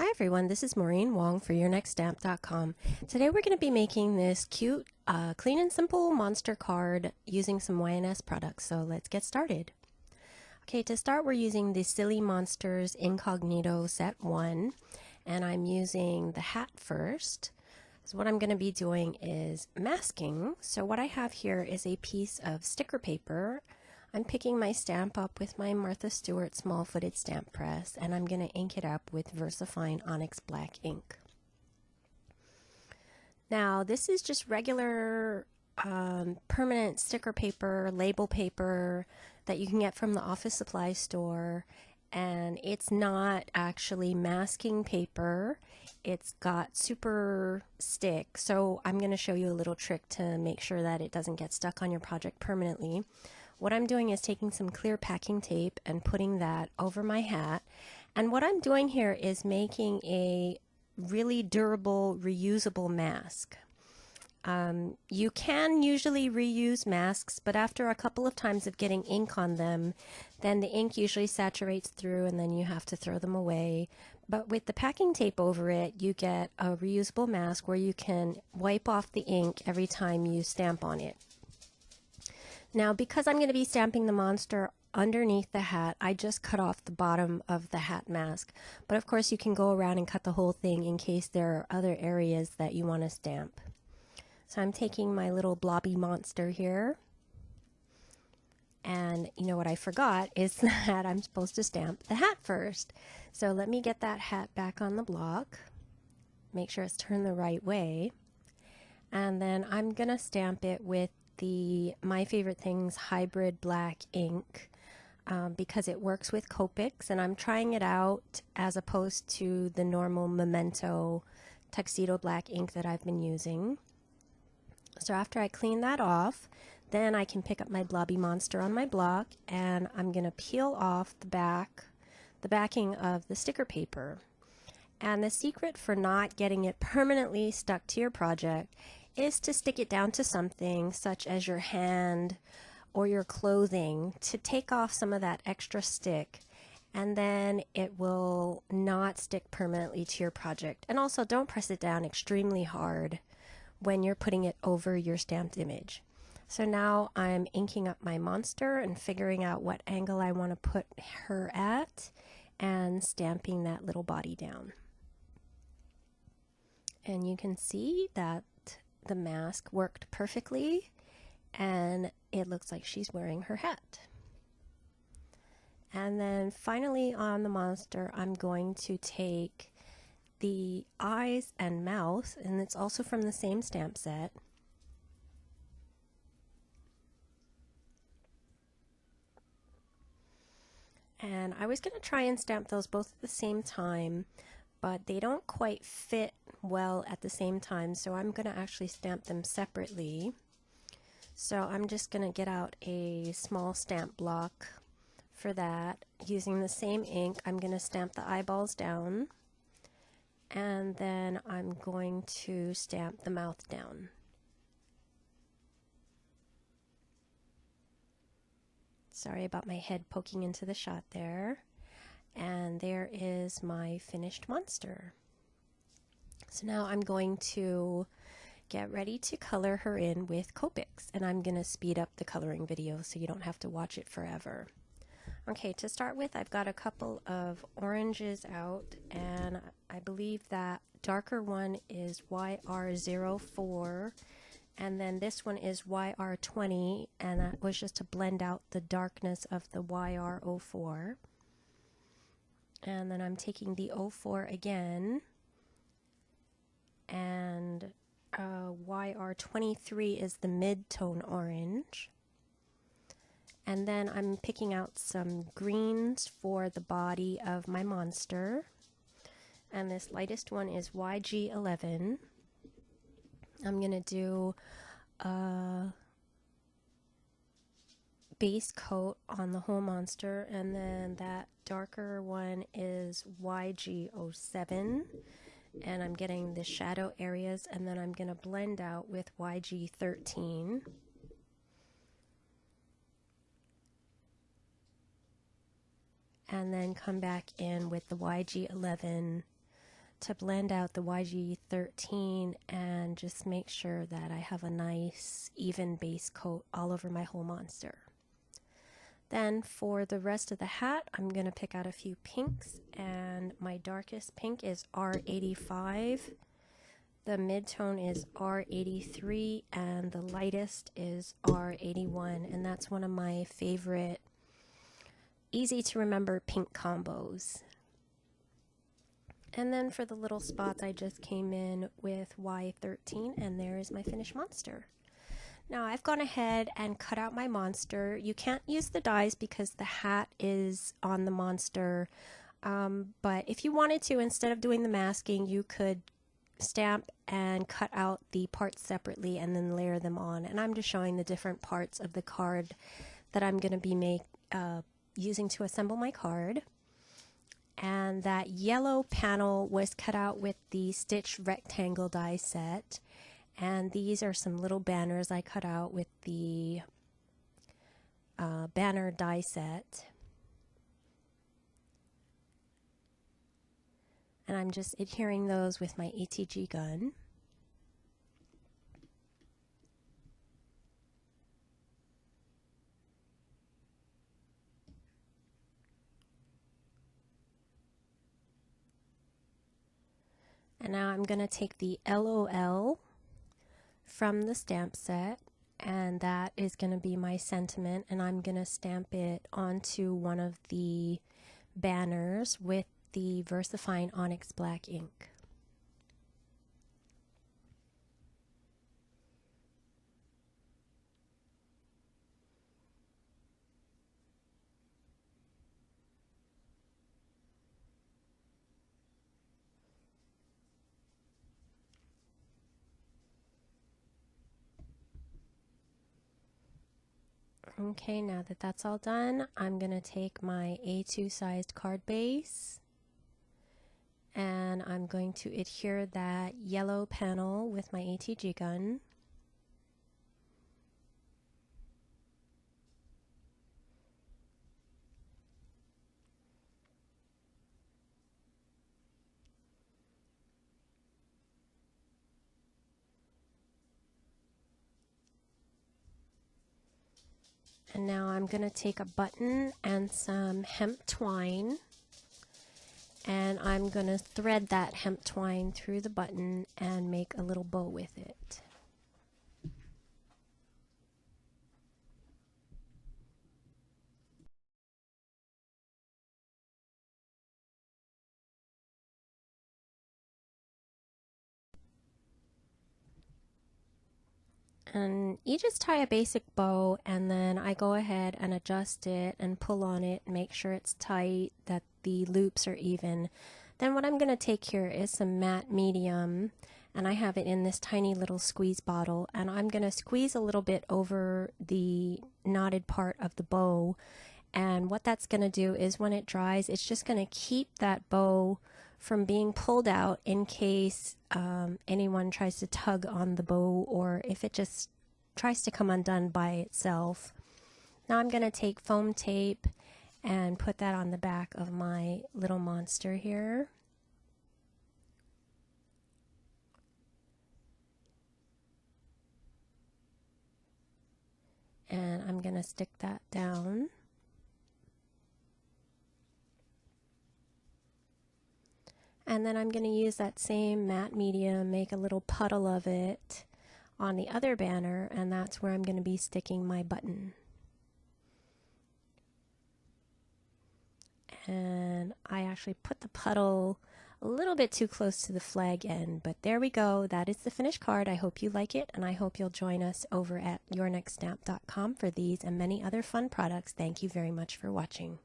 Hi everyone, this is Maureen Wong for YourNextStamp.com. Today we're going to be making this cute, clean and simple monster card using some YNS products, so let's get started. Okay, to start we're using the Silly Monsters Incognito Set 1, and I'm using the hat first. So what I'm going to be doing is masking. So what I have here is a piece of sticker paper. I'm picking my stamp up with my Martha Stewart small-footed stamp press, and I'm going to ink it up with VersaFine Onyx Black ink. Now, this is just regular permanent sticker paper, label paper that you can get from the office supply store, and it's not actually masking paper. It's got super stick, so I'm going to show you a little trick to make sure that it doesn't get stuck on your project permanently. What I'm doing is taking some clear packing tape and putting that over my hat. And what I'm doing here is making a really durable, reusable mask. You can usually reuse masks, but after a couple of times of getting ink on them, then the ink usually saturates through and then you have to throw them away. But with the packing tape over it, you get a reusable mask where you can wipe off the ink every time you stamp on it. Now, because I'm going to be stamping the monster underneath the hat, I just cut off the bottom of the hat mask. But of course, you can go around and cut the whole thing in case there are other areas that you want to stamp. So I'm taking my little blobby monster here. And you know what I forgot is that I'm supposed to stamp the hat first. So let me get that hat back on the block. Make sure it's turned the right way. And then I'm going to stamp it with the My Favorite Things hybrid black ink because it works with Copics, and I'm trying it out as opposed to the normal Memento tuxedo black ink that I've been using. So after I clean that off, then I can pick up my blobby monster on my block, and I'm going to peel off the backing of the sticker paper. And the secret for not getting it permanently stuck to your project is to stick it down to something such as your hand or your clothing to take off some of that extra stick, and then it will not stick permanently to your project. And also, don't press it down extremely hard when you're putting it over your stamped image. So now I'm inking up my monster and figuring out what angle I want to put her at and stamping that little body down. And you can see that the mask worked perfectly, and it looks like she's wearing her hat. And then finally on the monster, I'm going to take the eyes and mouth, and it's also from the same stamp set. And I was going to try and stamp those both at the same time, but they don't quite fit well at the same time, so I'm going to actually stamp them separately. So I'm just going to get out a small stamp block for that. Using the same ink, I'm going to stamp the eyeballs down, and then I'm going to stamp the mouth down. Sorry about my head poking into the shot there. And there is my finished monster. So now I'm going to get ready to color her in with Copics, and I'm going to speed up the coloring video so you don't have to watch it forever. Okay, to start with, I've got a couple of oranges out, and I believe that darker one is YR04, and then this one is YR20, and that was just to blend out the darkness of the YR04. And then I'm taking the 04 again, and YR23 is the mid-tone orange. And then I'm picking out some greens for the body of my monster. And this lightest one is YG11. I'm going to do a base coat on the whole monster, and then that darker one is YG07, and I'm getting the shadow areas, and then I'm going to blend out with YG13. And then come back in with the YG11 to blend out the YG13 and just make sure that I have a nice even base coat all over my whole monster. Then for the rest of the hat, I'm going to pick out a few pinks, and my darkest pink is R85, the mid-tone is R83, and the lightest is R81, and that's one of my favorite easy to remember pink combos. And then for the little spots, I just came in with Y13, and there is my finished monster. Now I've gone ahead and cut out my monster. You can't use the dies because the hat is on the monster, but if you wanted to, instead of doing the masking, you could stamp and cut out the parts separately and then layer them on. And I'm just showing the different parts of the card that I'm going to be using to assemble my card. And that yellow panel was cut out with the stitched rectangle die set. And these are some little banners I cut out with the banner die set. And I'm just adhering those with my ATG gun. And now I'm going to take the LOL from the stamp set, and that is going to be my sentiment, and I'm going to stamp it onto one of the banners with the VersaFine Onyx Black ink. Okay, now that that's all done, I'm going to take my A2 sized card base and I'm going to adhere that yellow panel with my ATG gun. And now I'm going to take a button and some hemp twine, and I'm going to thread that hemp twine through the button and make a little bow with it. And you just tie a basic bow, and then I go ahead and adjust it and pull on it, make sure it's tight, that the loops are even. Then what I'm going to take here is some matte medium, and I have it in this tiny little squeeze bottle, and I'm going to squeeze a little bit over the knotted part of the bow. And what that's going to do is when it dries, it's just going to keep that bow from being pulled out in case anyone tries to tug on the bow, or if it just tries to come undone by itself. Now I'm going to take foam tape and put that on the back of my little monster here. And I'm going to stick that down. And then I'm going to use that same matte medium, make a little puddle of it on the other banner, and that's where I'm going to be sticking my button. And I actually put the puddle a little bit too close to the flag end, but there we go. That is the finished card. I hope you like it, and I hope you'll join us over at yournextstamp.com for these and many other fun products. Thank you very much for watching.